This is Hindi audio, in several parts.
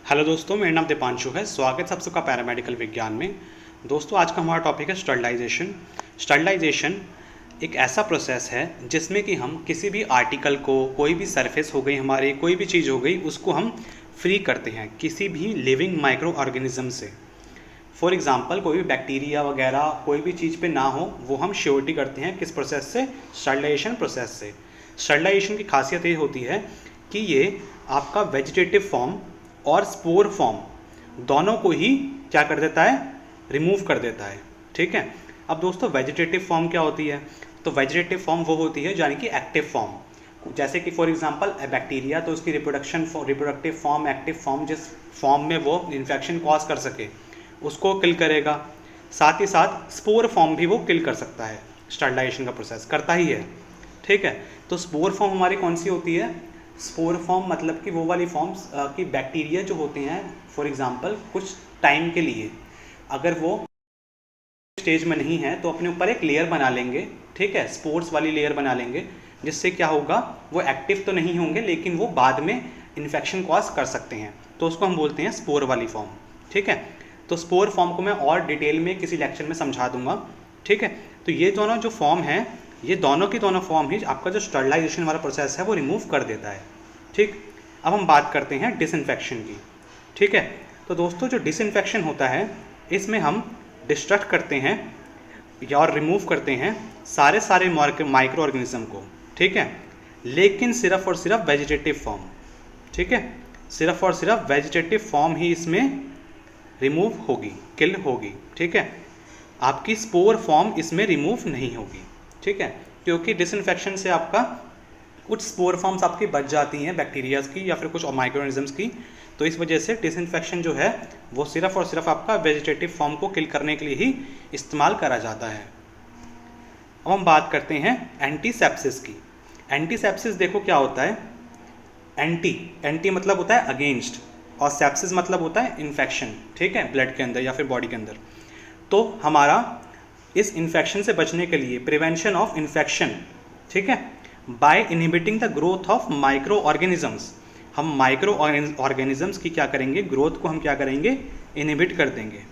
हेलो दोस्तों, मेरा नाम दीपांशु है। स्वागत है आप सबका पैरामेडिकल विज्ञान में। दोस्तों, आज का हमारा टॉपिक है स्टरलाइजेशन। स्टरलाइजेशन एक ऐसा प्रोसेस है जिसमें कि हम किसी भी आर्टिकल को, कोई भी सरफेस हो गई हमारी, कोई भी चीज़ हो गई, उसको हम फ्री करते हैं किसी भी लिविंग माइक्रो ऑर्गेनिज्म से। फॉर एग्जांपल, कोई भी बैक्टीरिया वगैरह कोई भी चीज़ पे ना हो, वो हम श्योरिटी करते हैं किस प्रोसेस से? स्टरलाइजेशन प्रोसेस से। स्टरलाइजेशन की खासियत ये होती है कि ये आपका वेजिटेटिव फॉर्म और स्पोर फॉर्म दोनों को ही क्या कर देता है? रिमूव कर देता है। ठीक है। अब दोस्तों, वेजिटेटिव फॉर्म क्या होती है? तो वेजिटेटिव फॉर्म वो होती है यानी कि एक्टिव फॉर्म। जैसे कि फॉर एग्जांपल बैक्टीरिया, तो उसकी रिप्रोडक्टिव फॉर्म, एक्टिव फॉर्म, जिस फॉर्म में वो इन्फेक्शन कॉज कर सके उसको किल करेगा। साथ ही साथ स्पोर फॉर्म भी वो किल कर सकता है। स्टरलाइजेशन का प्रोसेस करता ही है। ठीक है। तो स्पोर फॉर्म हमारी कौन सी होती है? स्पोर फॉर्म मतलब कि वो वाली फॉर्म्स कि बैक्टीरिया जो होते हैं, फॉर एग्जांपल कुछ टाइम के लिए अगर वो स्टेज में नहीं है तो अपने ऊपर एक लेयर बना लेंगे। ठीक है। स्पोर्स वाली लेयर बना लेंगे, जिससे क्या होगा, वो एक्टिव तो नहीं होंगे लेकिन वो बाद में इन्फेक्शन कॉज कर सकते हैं। तो उसको हम बोलते हैं स्पोर वाली फॉर्म। ठीक है। तो स्पोर फॉर्म को मैं और डिटेल में किसी लेक्चर में समझा दूंगा। ठीक है। तो ये दोनों जो फॉर्म हैं, ये दोनों की दोनों फॉर्म ही आपका जो स्टरलाइजेशन वाला प्रोसेस है वो रिमूव कर देता है। ठीक। अब हम बात करते हैं डिसइंफेक्शन की। ठीक है। तो दोस्तों, जो डिसइंफेक्शन होता है, इसमें हम डिस्ट्रक्ट करते हैं या और रिमूव करते हैं सारे माइक्रो ऑर्गेनिज्म को। ठीक है। लेकिन सिर्फ और सिर्फ वेजिटेटिव फॉर्म। ठीक है। सिर्फ और सिर्फ वेजिटेटिव फॉर्म ही इसमें रिमूव होगी, किल होगी। ठीक है। आपकी स्पोर फॉर्म इसमें रिमूव नहीं होगी। ठीक है। क्योंकि डिसइंफेक्शन से आपका कुछ स्पोर फॉर्म्स आपकी बच जाती हैं बैक्टीरियाज की या फिर कुछ माइक्रो ऑर्गेनिजम्स की। तो इस वजह से डिसइंफेक्शन जो है वो सिर्फ और सिर्फ आपका वेजिटेटिव फॉर्म को किल करने के लिए ही इस्तेमाल करा जाता है। अब हम बात करते हैं एंटीसेप्सिस की। एंटीसेप्सिस देखो क्या होता है। एंटी मतलब होता है अगेंस्ट, और सेप्सिस मतलब होता है इन्फेक्शन। ठीक है। ब्लड के अंदर या फिर बॉडी के अंदर। तो हमारा इस इन्फेक्शन से बचने के लिए प्रिवेंशन ऑफ इन्फेक्शन, ठीक है, by inhibiting the growth of micro organisms. हम माइक्रो ऑर्गेनिजम्स की क्या करेंगे? ग्रोथ को हम क्या करेंगे? इनहिबिट कर देंगे।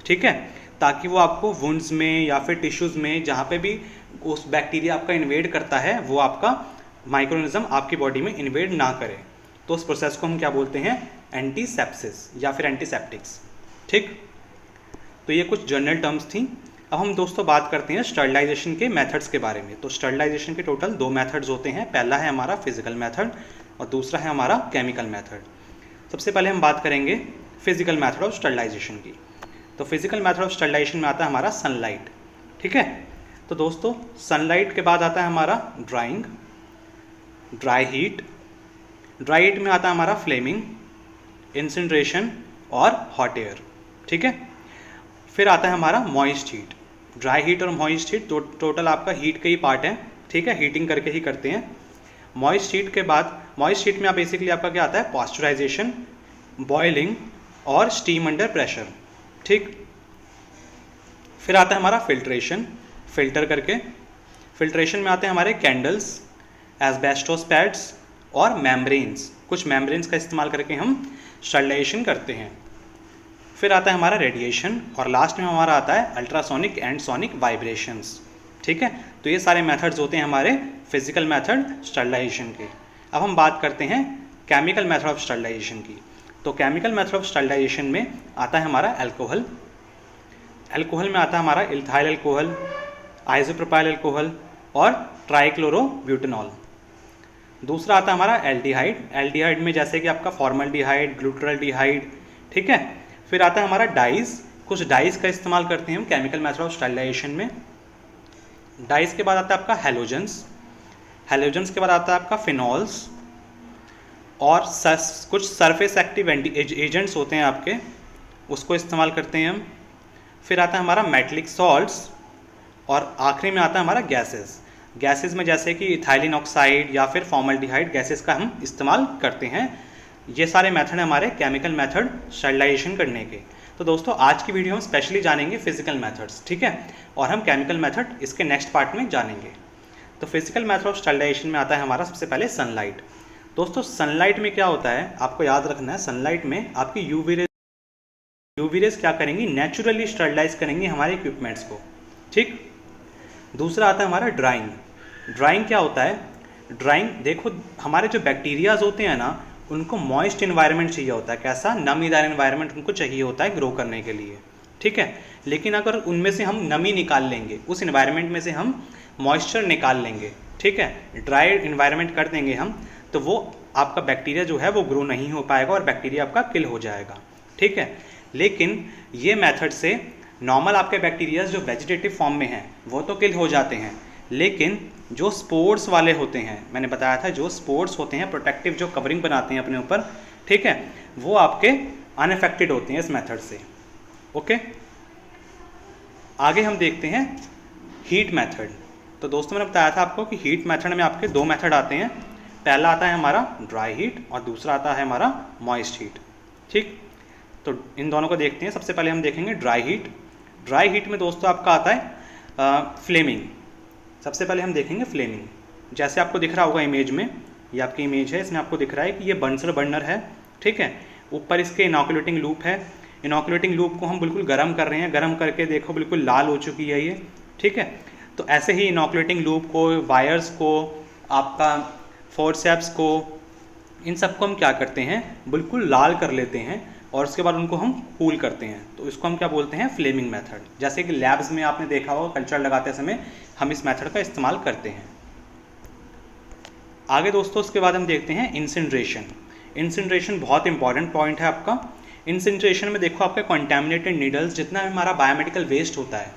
ठीक है। ताकि वो आपको वुंड्स में या फिर टिश्यूज़ में जहाँ पे भी उस बैक्टीरिया आपका इन्वेड करता है, वो आपका माइक्रो ऑर्गेनिज्म आपकी बॉडी में इन्वेड ना करे। तो उस प्रोसेस को हम क्या बोलते हैं? एंटीसेप्सिस या फिर एंटीसेप्टिक्स। ठीक। तो ये कुछ जनरल टर्म्स थी। अब हम दोस्तों बात करते हैं स्टरलाइजेशन के मेथड्स के बारे में। तो स्टरलाइजेशन के टोटल 2 मेथड्स होते हैं। पहला है हमारा फिजिकल मेथड और दूसरा है हमारा केमिकल मेथड। सबसे पहले हम बात करेंगे फिजिकल मेथड ऑफ स्टरलाइजेशन की। तो फिजिकल मेथड ऑफ स्टरलाइजेशन में आता है हमारा सनलाइट। ठीक है। तो दोस्तों, सनलाइट के बाद आता है हमारा drawing, dry heat. Dry heat में आता है हमारा फ्लेमिंग, इंसिनरेशन और हॉट एयर। ठीक है। फिर आता है हमारा मॉइस्ट हीट। ड्राई हीट और मॉइस्ट हीट टोटल आपका हीट के ही पार्ट है। ठीक है। हीटिंग करके ही करते हैं। मॉइस्ट हीट के बाद, मॉइस्ट हीट में आप बेसिकली आपका क्या आता है? पॉस्चराइजेशन, बॉइलिंग और स्टीम अंडर प्रेशर। ठीक। फिर आता है हमारा फिल्ट्रेशन, फिल्टर करके। फिल्ट्रेशन में आते हैं हमारे कैंडल्स, एस्बेस्टोस पैड्स और मेम्ब्रेन्स। कुछ मेम्ब्रेन्स का इस्तेमाल करके हम स्टरलाइजेशन करते हैं। फिर आता है हमारा रेडिएशन और लास्ट में हमारा आता है अल्ट्रासोनिक एंड सोनिक वाइब्रेशंस। ठीक है। तो ये सारे मेथड्स होते हैं हमारे फिजिकल मेथड स्टरलाइजेशन के। अब हम बात करते हैं केमिकल मेथड ऑफ स्टरलाइजेशन की। तो केमिकल मेथड ऑफ स्टरलाइजेशन में आता है हमारा अल्कोहल। अल्कोहल में आता है हमारा इथाइल अल्कोहल, आइसोप्रोपाइल अल्कोहल और ट्राइक्लोरोब्यूटेनॉल। दूसरा आता है हमारा एल्डिहाइड। एल्डिहाइड में जैसे कि आपका फॉर्मल्डिहाइड, ग्लूटरल्डिहाइड। ठीक है। फिर आता है हमारा डाइज। कुछ डाइज का इस्तेमाल करते हैं हम केमिकल मेथड ऑफ स्टरलाइजेशन में। डाइज के बाद आता है आपका हेलोजेंस। हेलोजेंस के बाद आता है आपका फिनॉल्स और कुछ सरफेस एक्टिव एजेंट्स होते हैं आपके, उसको इस्तेमाल करते हैं हम। फिर आता है हमारा मेटलिक सॉल्ट्स और आखिरी में आता है हमारा गैसेस। गैसेस में जैसे कि इथाइलिन ऑक्साइड या फिर फॉर्मल्डिहाइड गैसेस का हम इस्तेमाल करते हैं। ये सारे मेथड हैं हमारे केमिकल मेथड स्टरलाइजेशन करने के। तो दोस्तों, आज की वीडियो हम स्पेशली जानेंगे फिजिकल मेथड्स। ठीक है। और हम केमिकल मेथड इसके नेक्स्ट पार्ट में जानेंगे। तो फिजिकल मेथड ऑफ स्टरलाइजेशन में आता है हमारा सबसे पहले सनलाइट। दोस्तों सनलाइट में क्या होता है, आपको याद रखना है, सनलाइट में आपकी यूवी रेज क्या करेंगी, नेचुरली स्टरलाइज करेंगी हमारे इक्विपमेंट्स को। ठीक, दूसरा आता है हमारा ड्राइंग। ड्राइंग क्या होता है, ड्राइंग देखो हमारे जो बैक्टीरियाज होते हैं ना, उनको मॉइस्ट इन्वायरमेंट चाहिए होता है। कैसा, नमीदार इन्वायरमेंट उनको चाहिए होता है ग्रो करने के लिए। ठीक है, लेकिन अगर उनमें से हम नमी निकाल लेंगे, उस इन्वायरमेंट में से हम मॉइस्चर निकाल लेंगे, ठीक है, ड्राई इन्वायरमेंट कर देंगे हम, तो वो आपका बैक्टीरिया जो है वो ग्रो नहीं हो पाएगा और बैक्टीरिया आपका किल हो जाएगा। ठीक है, लेकिन ये मेथड से नॉर्मल आपके बैक्टीरियाज जो वेजिटेटिव फॉर्म में हैं वो तो किल हो जाते हैं, लेकिन जो स्पोर्स वाले होते हैं, मैंने बताया था जो स्पोर्स होते हैं, प्रोटेक्टिव जो कवरिंग बनाते हैं अपने ऊपर, ठीक है, वो आपके अनअफेक्टेड होते हैं इस मेथड से। ओके, आगे हम देखते हैं हीट मेथड। तो दोस्तों मैंने बताया था आपको कि हीट मेथड में आपके दो मेथड आते हैं। पहला आता है हमारा ड्राई हीट और दूसरा आता है हमारा मॉइस्ट हीट। ठीक, तो इन दोनों को देखते हैं। सबसे पहले हम देखेंगे ड्राई हीट। ड्राई हीट में दोस्तों आपका आता है फ्लेमिंग। सबसे पहले हम देखेंगे फ्लेमिंग। जैसे आपको दिख रहा होगा इमेज में, ये आपकी इमेज है, इसमें आपको दिख रहा है कि ये बंसर बर्नर है। ठीक है, ऊपर इसके इनॉकुलेटिंग लूप है। इनॉकुलेटिंग लूप को हम बिल्कुल गर्म कर रहे हैं, गर्म करके देखो बिल्कुल लाल हो चुकी है ये। ठीक है, तो ऐसे ही इनॉकुलेटिंग लूप को, वायर्स को, आपका फोर्सेप्स को, इन सबको हम क्या करते हैं, बिल्कुल लाल कर लेते हैं और उसके बाद उनको हम कूल करते हैं। तो इसको हम क्या बोलते हैं, फ्लेमिंग मेथड। जैसे कि लैब्स में आपने देखा होगा कल्चर लगाते समय हम इस मेथड का इस्तेमाल करते हैं। आगे दोस्तों उसके बाद हम देखते हैं इंसिनरेशन। इंसिनरेशन बहुत इंपॉर्टेंट पॉइंट है आपका। इंसिनरेशन में देखो आपके कॉन्टैमिनेटेड नीडल्स, जितना हमारा बायोमेडिकल वेस्ट होता है,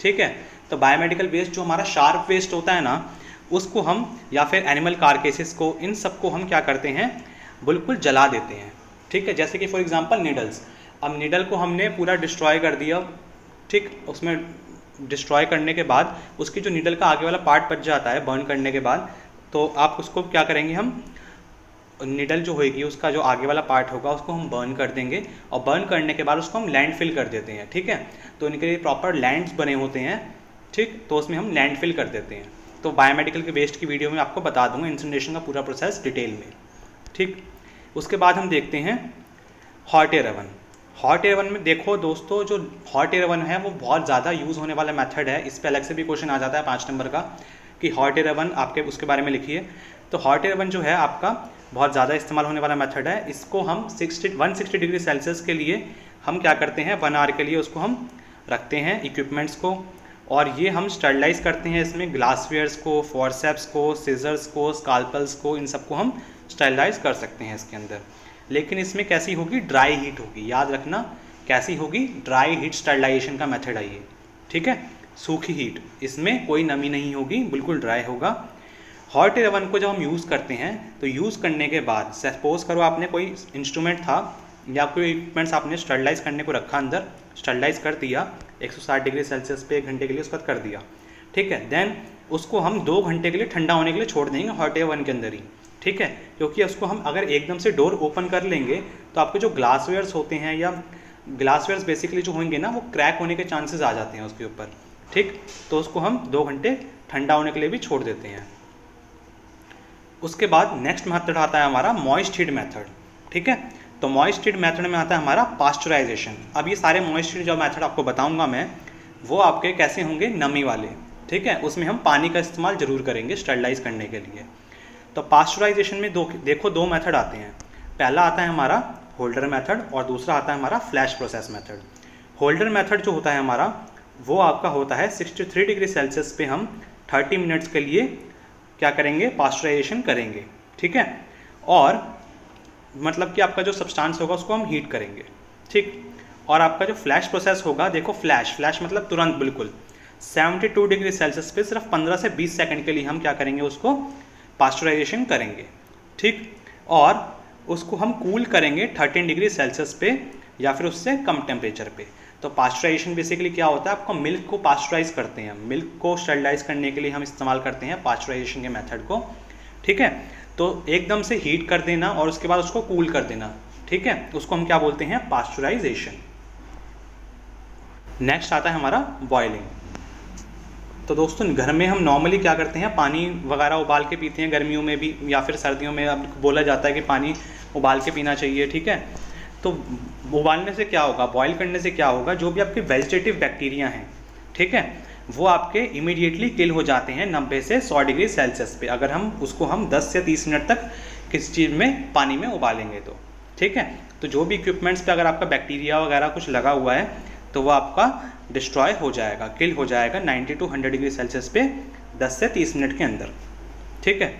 ठीक है, तो बायोमेडिकल वेस्ट जो हमारा शार्प वेस्ट होता है ना, उसको हम, या फिर एनिमल कार्केसेस को, इन सबको हम क्या करते हैं, बिल्कुल जला देते हैं। ठीक है, जैसे कि फॉर एग्जांपल नीडल्स, अब नीडल को हमने पूरा डिस्ट्रॉय कर दिया, ठीक, उसमें डिस्ट्रॉय करने के बाद उसकी जो नीडल का आगे वाला पार्ट बच जाता है बर्न करने के बाद, तो आप उसको क्या करेंगे, हम नीडल जो होगी उसका जो आगे वाला पार्ट होगा उसको हम बर्न कर देंगे और बर्न करने के बाद उसको हम लैंडफिल कर देते हैं। ठीक है, तो इनके लिए प्रॉपर लैंड्स बने होते हैं, ठीक, तो उसमें हम लैंडफिल कर देते हैं। तो बायोमेडिकल के वेस्ट की वीडियो में आपको बता दूंगा इंसिनरेशन का पूरा प्रोसेस डिटेल में। ठीक, उसके बाद हम देखते हैं hot air oven. Hot air oven में देखो दोस्तों, जो हॉट एयर ओवन है वो बहुत ज़्यादा यूज़ होने वाला मेथड है। इस पर अलग से भी क्वेश्चन आ जाता है 5 नंबर का कि हॉट एयर ओवन आपके उसके बारे में लिखिए। तो हॉट एयर ओवन जो है आपका बहुत ज़्यादा इस्तेमाल होने वाला मेथड है। इसको हम 160 डिग्री सेल्सियस के लिए हम क्या करते हैं, 1 आवर के लिए उसको हम रखते हैं इक्विपमेंट्स को, और ये हम स्टरलाइज करते हैं। इसमें ग्लासवेयर्स को, फोर्सेप्स को, सीजर्स को, स्काल्पल्स को, इन सबको हम स्टरलाइज कर सकते हैं इसके अंदर। लेकिन इसमें कैसी होगी, ड्राई हीट होगी, याद रखना कैसी होगी, ड्राई हीट स्टरलाइजेशन का मेथड है ये। ठीक है, सूखी हीट, इसमें कोई नमी नहीं होगी, बिल्कुल ड्राई होगा। हॉट एयर ओवन को जब हम यूज़ करते हैं तो यूज़ करने के बाद, सपोज करो आपने कोई इंस्ट्रूमेंट था या कोई इक्विपमेंट्स आपने स्टरलाइज करने को रखा अंदर, स्टरलाइज कर दिया 160 डिग्री सेल्सियस पे 1 घंटे के लिए उसके बाद कर दिया। ठीक है, देन उसको हम 2 घंटे के लिए ठंडा होने के लिए छोड़ देंगे हॉट एयर ओवन के अंदर ही। ठीक है, क्योंकि उसको हम अगर एकदम से डोर ओपन कर लेंगे तो आपके जो ग्लासवेयर्स होते हैं, या ग्लासवेयर्स बेसिकली जो होंगे ना, वो क्रैक होने के चांसेस आ जाते हैं उसके ऊपर। ठीक, तो उसको हम 2 घंटे ठंडा होने के लिए भी छोड़ देते हैं। उसके बाद नेक्स्ट मेथड आता है हमारा मॉइस्ट हीट मेथड। ठीक है, तो मॉइस्ट हीट मेथड में आता है हमारा पास्चराइजेशन। अब ये सारे मॉइस्ट हीट जो मेथड आपको बताऊंगा मैं, वो आपके कैसे होंगे, नमी वाले। ठीक है, उसमें हम पानी का इस्तेमाल जरूर करेंगे स्टरलाइज करने के लिए। तो पास्चराइजेशन में देखो 2 मेथड आते हैं। पहला आता है हमारा होल्डर मेथड और दूसरा आता है हमारा flash process method. Holder method जो होता है हमारा, वो आपका होता है 63 डिग्री सेल्सियस पे हम 30 मिनट्स के लिए क्या करेंगे, पास्चराइजेशन करेंगे। ठीक है, और मतलब कि आपका जो सब्सटेंस होगा उसको हम हीट करेंगे। ठीक, और आपका जो फ्लैश प्रोसेस होगा, देखो फ्लैश मतलब तुरंत, बिल्कुल 72 डिग्री सेल्सियस पे सिर्फ 15 से 20 सेकंड के लिए हम क्या करेंगे, उसको पास्चराइजेशन करेंगे। ठीक, और उसको हम कूल करेंगे 13 डिग्री सेल्सियस पे या फिर उससे कम टेम्परेचर पे। तो पास्चराइजेशन बेसिकली क्या होता है, आपको मिल्क को पास्चराइज करते हैं, मिल्क को स्टरलाइज करने के लिए हम इस्तेमाल करते हैं पास्चराइजेशन के मेथड को। ठीक है, तो एकदम से हीट कर देना और उसके बाद उसको कूल कर देना। ठीक है, उसको हम क्या बोलते हैं, पास्चराइजेशन। नेक्स्ट आता है हमारा बॉइलिंग। तो दोस्तों घर में हम नॉर्मली क्या करते हैं, पानी वगैरह उबाल के पीते हैं गर्मियों में भी, या फिर सर्दियों में अब बोला जाता है कि पानी उबाल के पीना चाहिए, ठीक है। तो उबालने से क्या होगा, बॉईल करने से क्या होगा, जो भी आपके वेजिटेटिव बैक्टीरिया हैं, ठीक है, वो आपके इमीडिएटली किल हो जाते हैं 90 से 100 डिग्री सेल्सियस पे, अगर हम उसको 10 से 30 मिनट तक किसी चीज़ में पानी में उबालेंगे तो, ठीक है। तो जो भी इक्विपमेंट्स पे अगर आपका बैक्टीरिया वगैरह कुछ लगा हुआ है तो वो आपका डिस्ट्रॉय हो जाएगा, किल हो जाएगा 90 to 100 डिग्री सेल्सियस पे 10 से 30 मिनट के अंदर, ठीक है।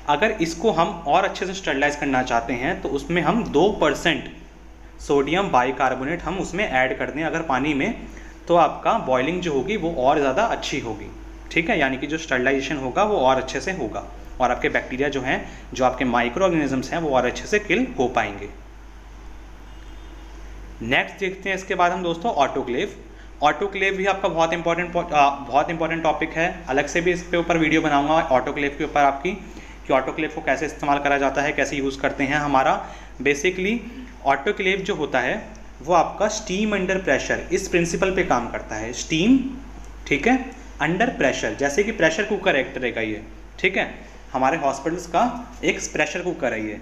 अगर इसको हम और अच्छे से स्टरलाइज करना चाहते हैं तो उसमें हम 2% सोडियम बाइकार्बोनेट हम उसमें ऐड कर दें अगर पानी में, तो आपका बॉइलिंग जो होगी वो और ज़्यादा अच्छी होगी, ठीक है। यानी कि जो स्टरलाइजेशन होगा वो और अच्छे से होगा और आपके बैक्टीरिया जो हैं, जो आपके माइक्रो ऑर्गेनिजम्स हैं, वो और अच्छे से किल हो पाएंगे। नेक्स्ट देखते हैं इसके बाद हम दोस्तों ऑटोक्लेव। ऑटोक्लेव भी आपका बहुत इंपॉर्टेंट टॉपिक है, अलग से भी इस पे ऊपर वीडियो बनाऊंगा ऑटोक्लेव के ऊपर आपकी, कि ऑटोक्लेव को कैसे इस्तेमाल करा जाता है, कैसे यूज़ करते हैं। हमारा बेसिकली ऑटोक्लेव जो होता है वो आपका स्टीम अंडर प्रेशर, इस प्रिंसिपल पे काम करता है। स्टीम, ठीक है, अंडर प्रेशर, जैसे कि प्रेशर कुकर एक तरह का ये, ठीक है, हमारे हॉस्पिटल्स का एक प्रेशर कुकर है ये।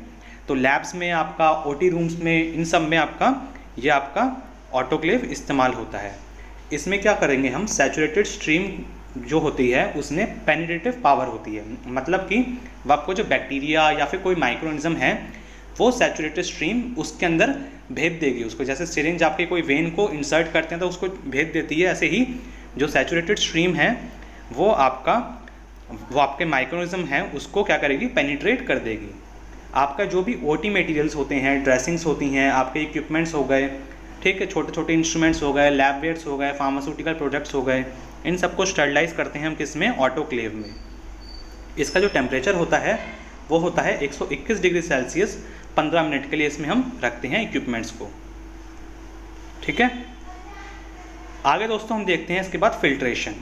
तो लैब्स में आपका, ओटी रूम्स में, इन सब में आपका ये आपका ऑटोक्लेव इस्तेमाल होता है। इसमें क्या करेंगे हम, सैचुरेटेड स्ट्रीम जो होती है उसमें पेनिट्रेटिव पावर होती है, मतलब कि वो आपको जो बैक्टीरिया या फिर कोई माइक्रोऑर्गेनिज्म है वो सैचुरेटेड स्ट्रीम उसके अंदर भेज देगी उसको, जैसे सिरिंज आपके कोई वेन को इंसर्ट करते हैं तो उसको भेज देती है, ऐसे ही जो सैचुरेटेड स्ट्रीम है वो आपके माइक्रोऑर्गेनिज्म है उसको क्या करेगी, पेनिट्रेट कर देगी। आपका जो भी ओटी मटेरियल्स होते हैं, ड्रेसिंग्स होती हैं, आपके इक्विपमेंट्स हो गए, ठीक है, छोटे छोटे इंस्ट्रूमेंट्स हो गए, लैबवेयर्स हो गए, फार्मास्यूटिकल प्रोडक्ट्स हो गए, इन सबको स्टरलाइज करते हैं हम किस में, ऑटोक्लेव में। इसका जो टेम्परेचर होता है वो होता है 121 डिग्री सेल्सियस। 15 मिनट के लिए इसमें हम रखते हैं इक्विपमेंट्स को, ठीक है। आगे दोस्तों हम देखते हैं इसके बाद फिल्ट्रेशन।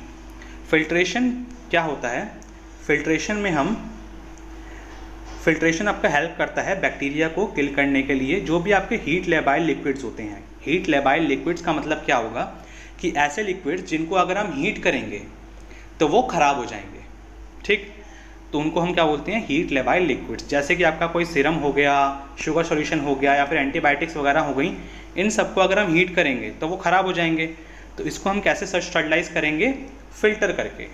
फिल्ट्रेशन क्या होता है, फिल्ट्रेशन आपका हेल्प करता है बैक्टीरिया को किल करने के लिए। जो भी आपके हीट लेबाइल लिक्विड्स होते हैं, हीट लेबाइल लिक्विड्स का मतलब क्या होगा कि ऐसे लिक्विड्स जिनको अगर हम हीट करेंगे तो वो ख़राब हो जाएंगे, ठीक, तो उनको हम क्या बोलते हैं, हीट लेबाइल लिक्विड्स। जैसे कि आपका कोई सीरम हो गया, शुगर सॉल्यूशन हो गया, या फिर एंटीबायोटिक्स वगैरह हो गई, इन सबको अगर हम हीट करेंगे तो वो ख़राब हो जाएंगे। तो इसको हम कैसे स्टरलाइज करेंगे, फिल्टर करके,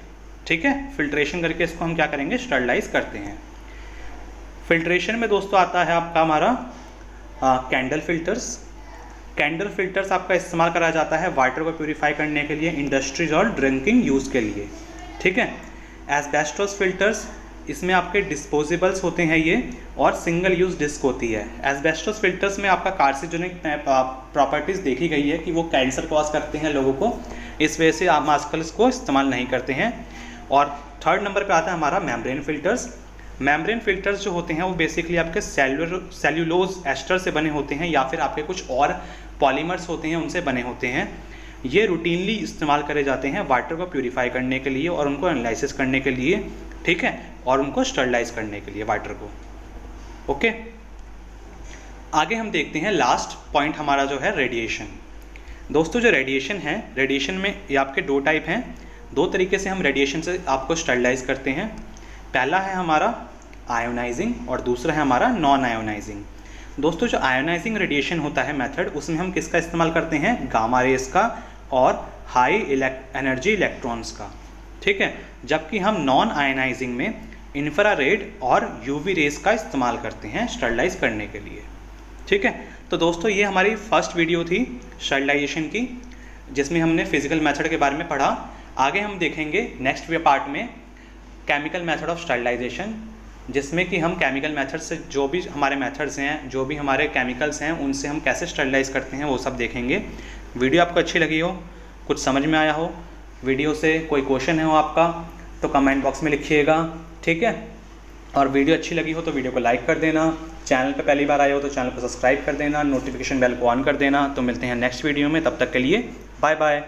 ठीक है, फिल्ट्रेशन करके इसको हम क्या करेंगे, स्टरलाइज करते हैं। फिल्ट्रेशन में दोस्तों आता है आपका हमारा कैंडल फिल्टर्स। कैंडल फिल्टर्स आपका इस्तेमाल करा जाता है वाटर को प्यूरिफाई करने के लिए, इंडस्ट्रीज और ड्रिंकिंग यूज़ के लिए, ठीक है। एस्बेस्टोस फिल्टर्स, इसमें आपके डिस्पोजेबल्स होते हैं ये, और सिंगल यूज़ डिस्क होती है। एस्बेस्टोस फिल्टर्स में आपका कार्सिनोजेनिक प्रॉपर्टीज़ देखी गई है कि वो कैंसर कॉज करते हैं लोगों को, इस वजह से आप आजकल इसको इस्तेमाल नहीं करते हैं। और थर्ड नंबर पे आता है हमारा मेम्ब्रेन फिल्टर्स। मेम्ब्रेन फिल्टर्स जो होते हैं वो बेसिकली आपके सेल्यूलोज एस्टर से बने होते हैं, या फिर आपके कुछ और पॉलीमर्स होते हैं उनसे बने होते हैं। ये रूटीनली इस्तेमाल करे जाते हैं वाटर को प्यूरिफाई करने के लिए और उनको एनालिसिस करने के लिए, ठीक है, और उनको स्टरलाइज करने के लिए वाटर को, ओके। आगे हम देखते हैं लास्ट पॉइंट हमारा जो है रेडिएशन। दोस्तों जो रेडिएशन है, रेडिएशन में ये आपके दो टाइप हैं, दो तरीके से हम रेडिएशन से आपको स्टरलाइज करते हैं। पहला है हमारा आयोनाइजिंग और दूसरा है हमारा नॉन आयोनाइजिंग। दोस्तों जो आयोनाइजिंग रेडिएशन होता है मेथड, उसमें हम किसका इस्तेमाल करते हैं, गामा रेस का और हाई एनर्जी इलेक्ट्रॉन्स का, ठीक है। जबकि हम नॉन आयोनाइजिंग में इंफ्रारेड और यूवी रेस का इस्तेमाल करते हैं स्टरलाइज करने के लिए, ठीक है। तो दोस्तों ये हमारी फर्स्ट वीडियो थी स्टरलाइजेशन की, जिसमें हमने फिजिकल मेथड के बारे में पढ़ा। आगे हम देखेंगे नेक्स्ट पार्ट में केमिकल मेथड ऑफ स्टरलाइजेशन, जिसमें कि हम केमिकल मेथड से जो भी हमारे मेथड्स हैं, जो भी हमारे केमिकल्स हैं, उनसे हम कैसे स्टरलाइज करते हैं वो सब देखेंगे। वीडियो आपको अच्छी लगी हो, कुछ समझ में आया हो, वीडियो से कोई क्वेश्चन है हो आपका तो कमेंट बॉक्स में लिखिएगा, ठीक है। और वीडियो अच्छी लगी हो तो वीडियो को लाइक कर देना, चैनल पे पहली बार आए हो तो चैनल को सब्सक्राइब कर देना, नोटिफिकेशन बेल को ऑन कर देना। तो मिलते हैं नेक्स्ट वीडियो में, तब तक के लिए बाय बाय।